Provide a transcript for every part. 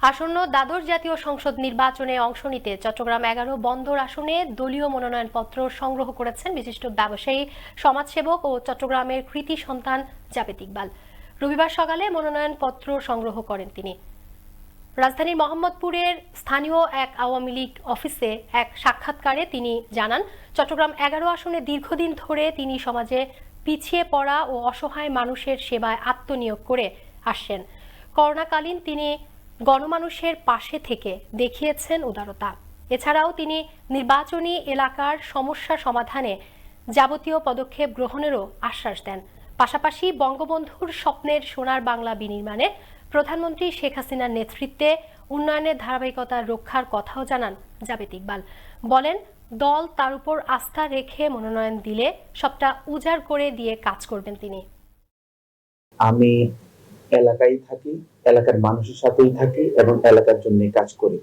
আসন্ন দ্বাদশ জাতীয় সংসদ নির্বাচনে অংশ নিতে চট্টগ্রাম ১১ বন্দর আসনে দলীয় মনোনয়নপত্র সংগ্রহ করেছেন বিশিষ্ট ব্যবসায়ী, সমাজসেবক ও চট্টগ্রামের কৃতি সন্তান জাবেদ ইকবাল। রবিবার সকালে মনোনয়নপত্র সংগ্রহ করেন তিনি। রাজধানীর মোহাম্মদপুরের স্থানীয় এক আওয়ামী লীগ অফিসে এক সাক্ষাৎকারে তিনি জানান, চট্টগ্রাম ১১ আসনে দীর্ঘদিন ধরে তিনি সমাজে পিছিয়ে পড়া ও অসহায় মানুষের সেবায় আত্মনিয়োগ করে আসছেন। করোনাকালীন তিনি গণমানুষের পাশে থেকে দেখিয়েছেন উদারতা। এছাড়াও তিনি নির্বাচনী এলাকার সমস্যা সমাধানে যাবতীয় পদক্ষেপ গ্রহণেরও আশ্বাস দেন। পাশাপাশি বঙ্গবন্ধুর স্বপ্নের সোনার বাংলা বিনির্মাণে প্রধানমন্ত্রী শেখ হাসিনার নেতৃত্বে উন্নয়নের ধারাবাহিকতা রক্ষার কথাও জানান জাবেদ ইকবাল। বলেন, দল তার উপর আস্থা রেখে মনোনয়ন দিলে সবটা উজাড় করে দিয়ে কাজ করবেন তিনি। আমি এলাকায় থাকি, এলাকার মানুষের সাথেই থাকি এবং এলাকার জন্য কাজ করি।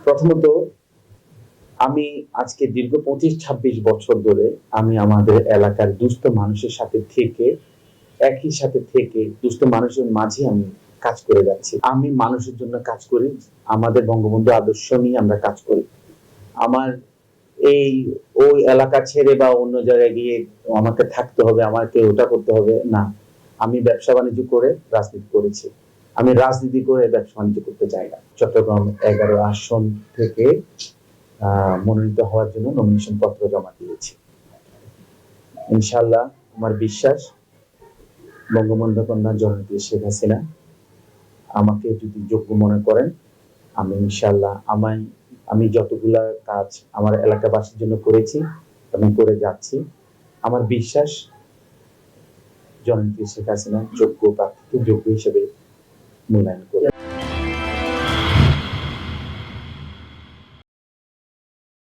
প্রথমত, আমি আজকে দীর্ঘ ২৫-২৬ বছর ধরে আমি আমাদের এলাকার দুস্থ মানুষের সাথে থেকে একই সাথে থেকে দুস্থ মানুষের মাঝে আমি কাজ করে যাচ্ছি। আমি মানুষের জন্য কাজ করি, আমাদের বঙ্গবন্ধু আদর্শ নিয়ে আমরা কাজ করি। আমার ওই এলাকা ছেড়ে বা অন্য জায়গায় গিয়ে আমাকে থাকতে হবে, আমাকে ওটা করতে হবে না। আমি ব্যবসা বাণিজ্য করে রাজনীতি করেছি, আমি রাজনীতি করে ব্যবসা বাণিজ্য করতে চাই না। চট্টগ্রাম ১১ আসন থেকে মনোনীত হওয়ার জন্য নমিনেশন পত্র জমা দিয়েছি। ইনশাআল্লাহ আমার বিশ্বাস, বঙ্গবন্ধু কন্যা জননেত্রী শেখ হাসিনা আমাকে যদি যোগ্য মনে করেন, আমি ইনশাআল্লাহ আমি যতগুলা কাজ আমার এলাকাবাসীর জন্য করেছি এবং করে যাচ্ছি, আমার বিশ্বাস জননেত্রী শেখ হাসিনা যোগ্য প্রার্থীকে যোগ্য হিসেবে মূল্যায়ন করে।